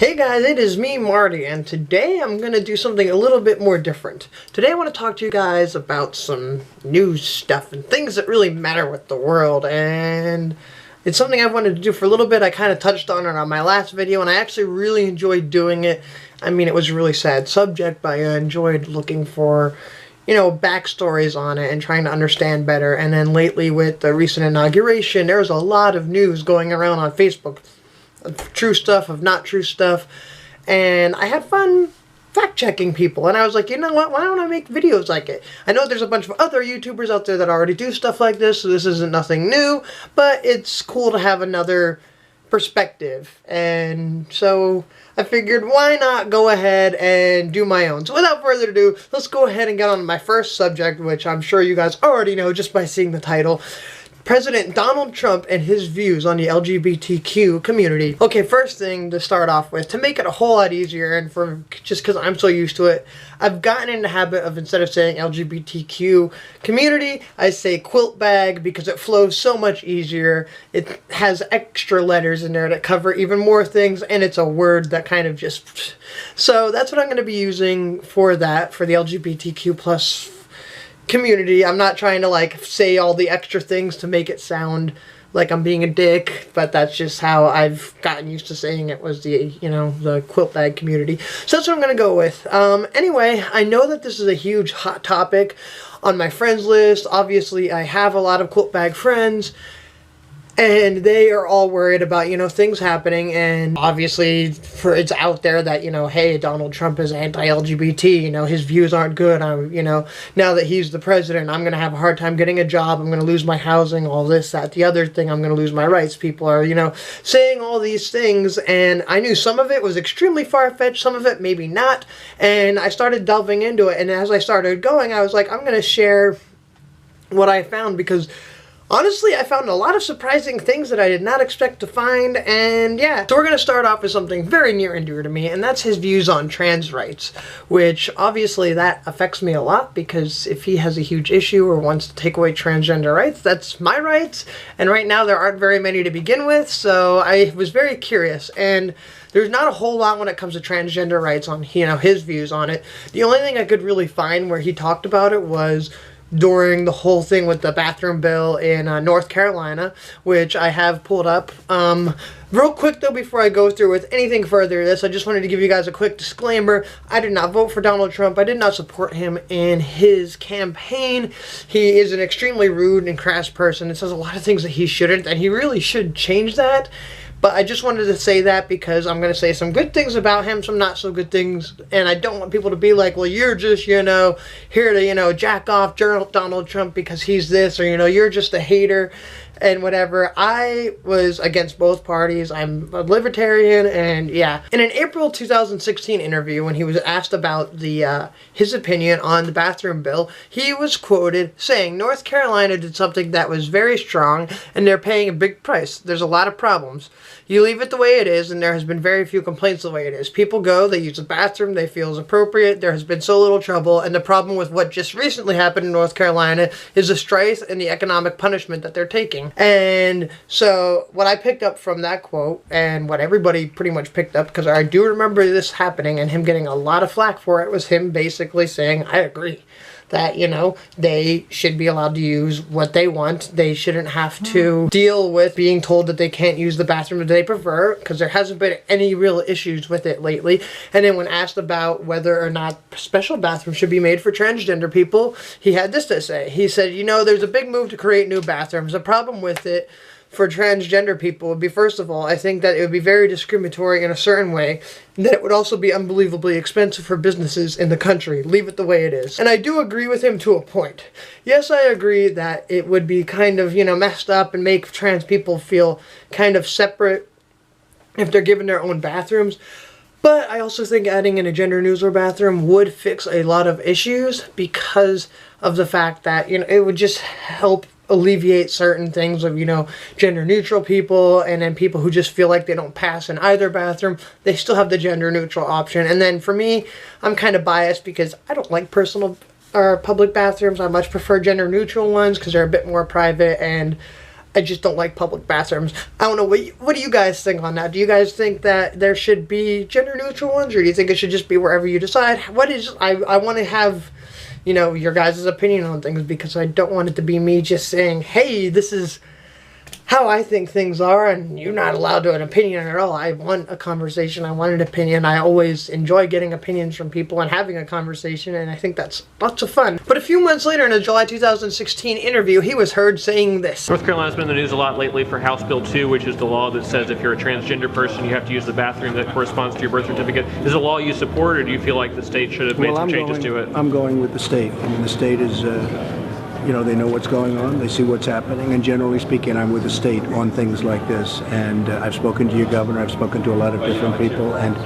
Hey guys, it is me, Marty, and today I'm going to do something a little bit more different. Today I want to talk to you guys about some news stuff and things that really matter with the world, and it's something I've wanted to do for a little bit. I kind of touched on it on my last video, and I actually really enjoyed doing it. I mean, it was a really sad subject, but I enjoyed looking for, backstories on it and trying to understand better. And then lately with the recent inauguration, there was a lot of news going around on Facebook. True stuff, of not true stuff, and I had fun fact-checking people, and I was like, you know what, why don't I make videos like it? I know there's a bunch of other YouTubers out there that already do stuff like this, so this isn't nothing new, but it's cool to have another perspective, and so I figured, why not go ahead and do my own? So without further ado, let's go ahead and get on to my first subject, which I'm sure you guys already know just by seeing the title. President Donald Trump and his views on the LGBTQ community. Okay, first thing to start off with, to make it a whole lot easier, and just because I'm so used to it, I've gotten in the habit of, instead of saying LGBTQ community, I say quilt bag because it flows so much easier. It has extra letters in there that cover even more things, and it's a word that kind of just... So that's what I'm going to be using for that, for the LGBTQ plus community. I'm not trying to say all the extra things to make it sound like I'm being a dick, but that's just how I've gotten used to saying it, was the quilt bag community. So that's what I'm gonna go with. Anyway, I know that this is a huge hot topic on my friends list. Obviously, I have a lot of quilt bag friends, and they are all worried about, things happening, and obviously it's out there that, hey, Donald Trump is anti-LGBT, his views aren't good, now that he's the president, I'm going to have a hard time getting a job, I'm going to lose my housing, all this, that, the other thing, I'm going to lose my rights. People are, saying all these things, and I knew some of it was extremely far-fetched, some of it maybe not, and I started delving into it, and as I started going, I was like, I'm going to share what I found, because honestly, I found a lot of surprising things that I did not expect to find, and yeah. So we're going to start off with something very near and dear to me, and that's his views on trans rights, which obviously that affects me a lot, because if he has a huge issue or wants to take away transgender rights, that's my rights, and right now there aren't very many to begin with, so I was very curious, and there's not a whole lot when it comes to transgender rights on, his views on it. The only thing I could really find where he talked about it was during the whole thing with the bathroom bill in North Carolina, which I have pulled up. Real quick though, before I go through with anything further this, I just wanted to give you guys a quick disclaimer. I did not vote for Donald Trump. I did not support him in his campaign. He is an extremely rude and crass person and says a lot of things that he shouldn't, and he really should change that. But I just wanted to say that because I'm going to say some good things about him, some not so good things, and I don't want people to be like, well, you're just, here to, jack off Donald Trump because he's this, or, you're just a hater and whatever. I was against both parties. I'm a libertarian, and yeah. In an April 2016 interview, when he was asked about his opinion on the bathroom bill, he was quoted saying, North Carolina did something that was very strong, and they're paying a big price. There's a lot of problems. You leave it the way it is, and there has been very few complaints the way it is. People go, they use the bathroom, they feel is appropriate, there has been so little trouble, and the problem with what just recently happened in North Carolina is the strife and the economic punishment that they're taking. And so what I picked up from that quote, and what everybody pretty much picked up, because I do remember this happening and him getting a lot of flack for it, was him basically saying, I agree that, they should be allowed to use what they want. They shouldn't have to deal with being told that they can't use the bathroom that they prefer, because there hasn't been any real issues with it lately. And then when asked about whether or not special bathrooms should be made for transgender people, he had this to say. He said, there's a big move to create new bathrooms. The problem with it for transgender people would be, first of all, I think that it would be very discriminatory in a certain way, and that it would also be unbelievably expensive for businesses in the country. Leave it the way it is. And I do agree with him to a point. Yes, I agree that it would be kind of, messed up and make trans people feel kind of separate if they're given their own bathrooms. But I also think adding in a gender-neutral bathroom would fix a lot of issues, because of the fact that, it would just help alleviate certain things of, gender neutral people, and then people who just feel like they don't pass in either bathroom, they still have the gender neutral option. And then for me, I'm kind of biased because I don't like personal or public bathrooms. I much prefer gender neutral ones because they're a bit more private, and I just don't like public bathrooms. I don't know, what do you guys think on that? Do you guys think that there should be gender neutral ones, or do you think it should just be wherever you decide? I want to have, you know, your guys' opinion on things, because I don't want it to be me just saying, hey, this is how I think things are, and you're not allowed to have an opinion at all. I want a conversation. I want an opinion. I always enjoy getting opinions from people and having a conversation, and I think that's lots of fun. But a few months later, in a July 2016 interview, he was heard saying this. North Carolina's been in the news a lot lately for House Bill 2, which is the law that says if you're a transgender person, you have to use the bathroom that corresponds to your birth certificate. Is it a law you support, or do you feel like the state should have made some changes to it? I'm going with the state. I mean, the state is, you know, they know what's going on, they see what's happening, and generally speaking, I'm with the state on things like this. And I've spoken to your governor, I've spoken to a lot of different people, and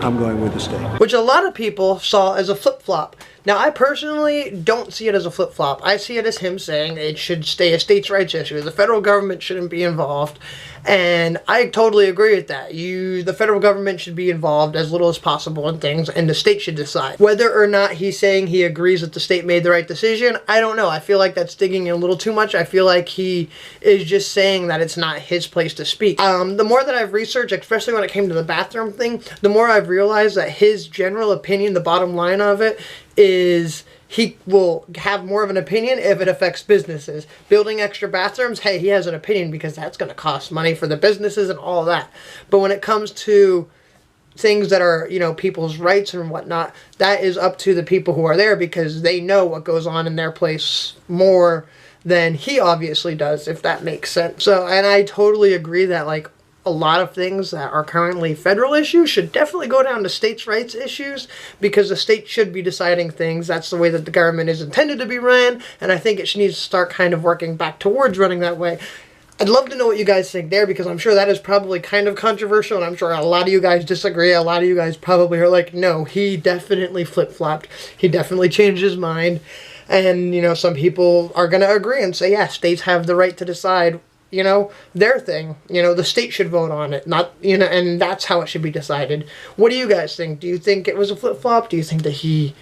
I'm going with the state. Which a lot of people saw as a flip-flop. Now, I personally don't see it as a flip-flop. I see it as him saying it should stay a states' rights issue. The federal government shouldn't be involved. And I totally agree with that. The federal government should be involved as little as possible in things, and the state should decide. Whether or not he's saying he agrees that the state made the right decision, I don't know. I feel like that's digging in a little too much. I feel like he is just saying that it's not his place to speak. The more that I've researched, especially when it came to the bathroom thing, the more I've realized that his general opinion, the bottom line of it, is he will have more of an opinion if it affects businesses. Building extra bathrooms, hey, he has an opinion because that's going to cost money for the businesses and all that. But when it comes to things that are, you know, people's rights and whatnot, that is up to the people who are there, because they know what goes on in their place more than he obviously does, if that makes sense. So, and I totally agree that, like, a lot of things that are currently federal issues should definitely go down to states' rights issues, because the state should be deciding things. That's the way that the government is intended to be ran, and I think it needs to start kind of working back towards running that way. I'd love to know what you guys think there, because I'm sure that is probably kind of controversial, and I'm sure a lot of you guys disagree. A lot of you guys probably are like, no, he definitely flip-flopped. He definitely changed his mind. And, you know, some people are going to agree and say, yeah, states have the right to decide, you know, their thing. You know, the state should vote on it, not, you know, and that's how it should be decided. What do you guys think? Do you think it was a flip-flop? Do you think that he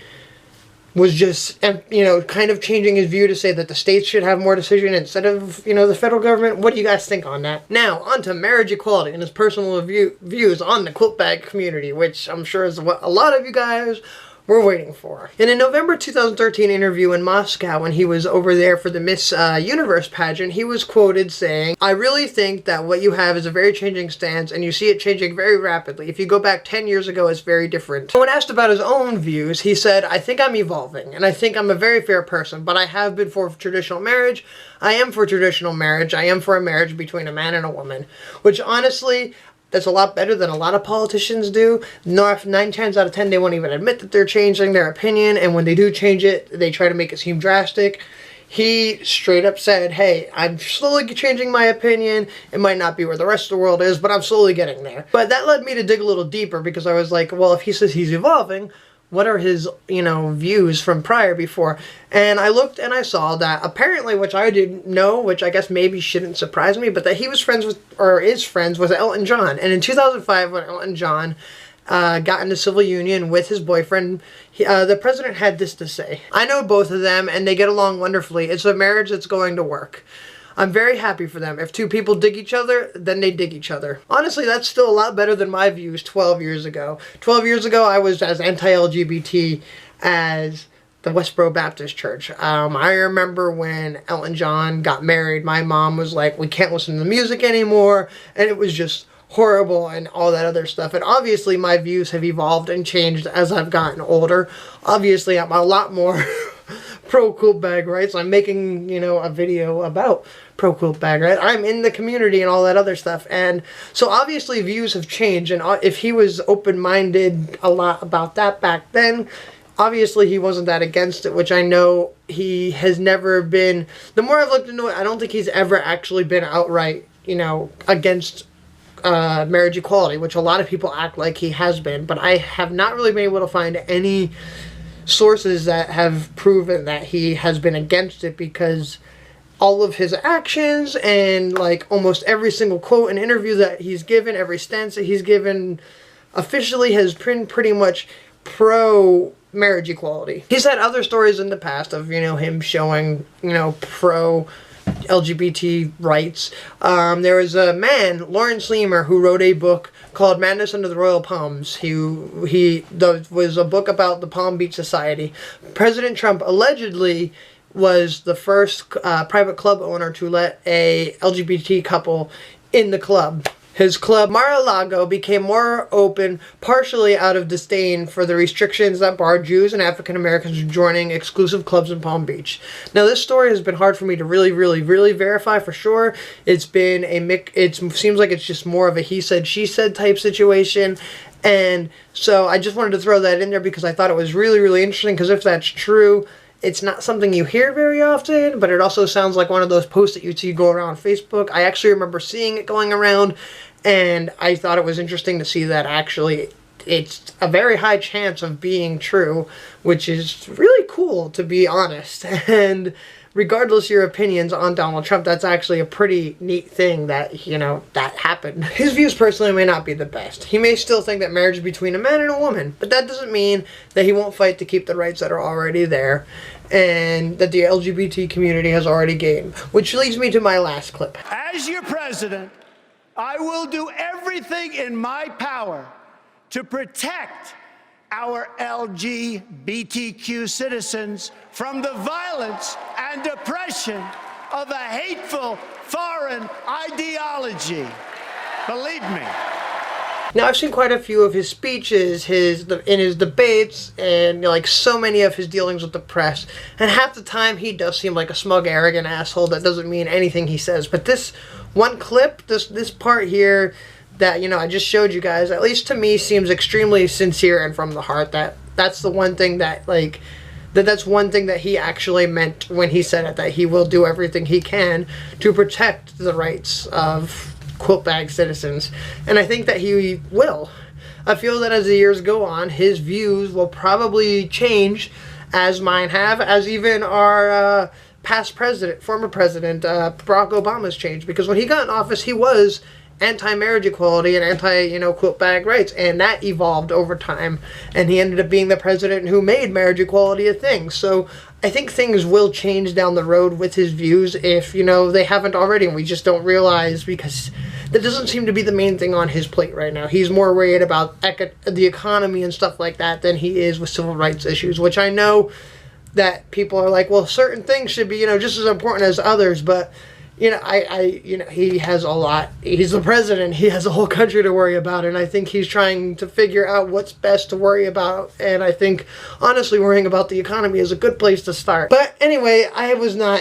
was just, you know, kind of changing his view to say that the states should have more decision instead of, you know, the federal government? What do you guys think on that? Now, on to marriage equality and his personal views on the quilt bag community, which I'm sure is what a lot of you guys we're waiting for. In a November 2013 interview in Moscow, when he was over there for the Miss Universe pageant, he was quoted saying, "I really think that what you have is a very changing stance, and you see it changing very rapidly. If you go back 10 years ago, it's very different." When asked about his own views, he said, "I think I'm evolving, and I think I'm a very fair person, but I have been for traditional marriage. I am for traditional marriage. I am for a marriage between a man and a woman," which honestly, that's a lot better than a lot of politicians do. 9 times out of 10, they won't even admit that they're changing their opinion, and when they do change it, they try to make it seem drastic. He straight up said, hey, I'm slowly changing my opinion. It might not be where the rest of the world is, but I'm slowly getting there. But that led me to dig a little deeper, because I was like, well, if he says he's evolving, what are his, you know, views from before? And I looked and I saw that apparently, which I didn't know, which I guess maybe shouldn't surprise me, but that he was friends with, or is friends with, Elton John. And in 2005, when Elton John got into civil union with his boyfriend, the president had this to say: "I know both of them and they get along wonderfully. It's a marriage that's going to work. I'm very happy for them. If two people dig each other, then they dig each other." Honestly, that's still a lot better than my views 12 years ago. 12 years ago, I was as anti-LGBT as the Westboro Baptist Church. I remember when Elton John got married, my mom was like, we can't listen to the music anymore, and it was just horrible and all that other stuff. And obviously, my views have evolved and changed as I've gotten older. Obviously, I'm a lot more pro quilt bag rights. I'm making, you know, a video about pro quilt bag rights. I'm in the community and all that other stuff. And so obviously views have changed. And if he was open-minded a lot about that back then, obviously he wasn't that against it, which I know he has never been. The more I've looked into it, I don't think he's ever actually been outright, you know, against marriage equality, which a lot of people act like he has been. But I have not really been able to find any sources that have proven that he has been against it, because all of his actions and like almost every single quote and interview that he's given, every stance that he's given officially has been pretty much pro marriage equality. He's had other stories in the past of, you know, him showing, you know, pro LGBT rights. There was a man, Lawrence Leamer, who wrote a book called Madness Under the Royal Palms. He was a book about the Palm Beach Society. President Trump allegedly was the first private club owner to let a LGBT couple in the club. His club, Mar-a-Lago, became more open, partially out of disdain for the restrictions that barred Jews and African Americans from joining exclusive clubs in Palm Beach. Now, this story has been hard for me to really verify for sure. It's been it seems like it's just more of a he said, she said type situation. And so I just wanted to throw that in there because I thought it was really interesting, because if that's true, it's not something you hear very often, but it also sounds like one of those posts that you see go around Facebook. I actually remember seeing it going around, and I thought it was interesting to see that actually it's a very high chance of being true, which is really cool, to be honest. And regardless of your opinions on Donald Trump, that's actually a pretty neat thing that, you know, that happened. His views personally may not be the best. He may still think that marriage is between a man and a woman, but that doesn't mean that he won't fight to keep the rights that are already there and that the LGBT community has already gained. Which leads me to my last clip. As your president, I will do everything in my power to protect our LGBTQ citizens from the violence and oppression of a hateful foreign ideology. Believe me. Now, I've seen quite a few of his speeches, in his debates, and like so many of his dealings with the press, and half the time he does seem like a smug, arrogant asshole that doesn't mean anything he says. But this one clip, this part here that, you know, I just showed you guys, at least to me, seems extremely sincere and from the heart. That's the one thing that, like, that's one thing that he actually meant when he said it, that he will do everything he can to protect the rights of quilt bag citizens. And I think that he will. I feel that as the years go on, his views will probably change, as mine have, as even our former president, Barack Obama's changed. Because when he got in office, he was anti-marriage equality and quilt bag rights, and that evolved over time, and he ended up being the president who made marriage equality a thing. So I think things will change down the road with his views, if, you know, they haven't already and we just don't realize, because that doesn't seem to be the main thing on his plate right now. He's more worried about the economy and stuff like that than he is with civil rights issues, which I know that people are like, well, certain things should be, you know, just as important as others, but you know, he has a lot. He's the president. He has a whole country to worry about, and I think he's trying to figure out what's best to worry about. And I think, honestly, worrying about the economy is a good place to start. But anyway, I was not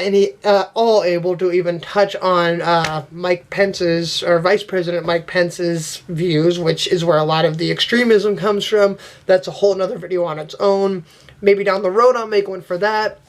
all able to even touch on Mike Pence's, or Vice President Mike Pence's views, which is where a lot of the extremism comes from. That's a whole nother video on its own. Maybe down the road I'll make one for that.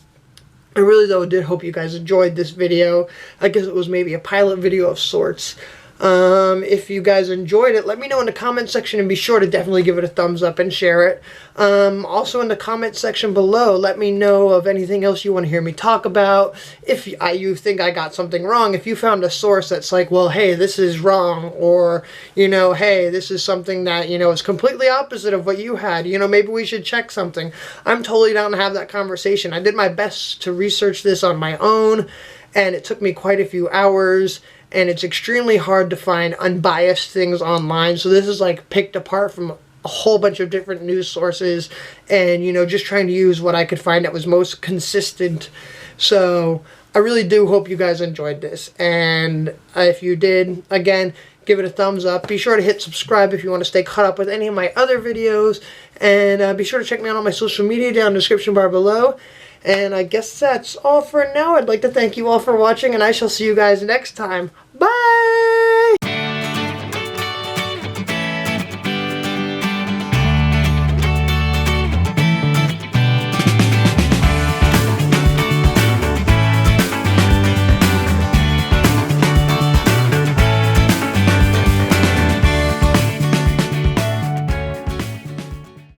I really, though, did hope you guys enjoyed this video. I guess it was maybe a pilot video of sorts. If you guys enjoyed it, let me know in the comment section, and be sure to definitely give it a thumbs up and share it. Also in the comment section below, let me know of anything else you want to hear me talk about. If you think I got something wrong, if you found a source that's like, well, hey, this is wrong, or, you know, hey, this is something that, you know, is completely opposite of what you had, you know, maybe we should check something. I'm totally down to have that conversation. I did my best to research this on my own, and it took me quite a few hours. And it's extremely hard to find unbiased things online. So this is like picked apart from a whole bunch of different news sources, and, you know, just trying to use what I could find that was most consistent. So I really do hope you guys enjoyed this. And if you did, again, give it a thumbs up. Be sure to hit subscribe if you want to stay caught up with any of my other videos. And be sure to check me out on my social media down in the description bar below. And I guess that's all for now. I'd like to thank you all for watching, and I shall see you guys next time. Bye!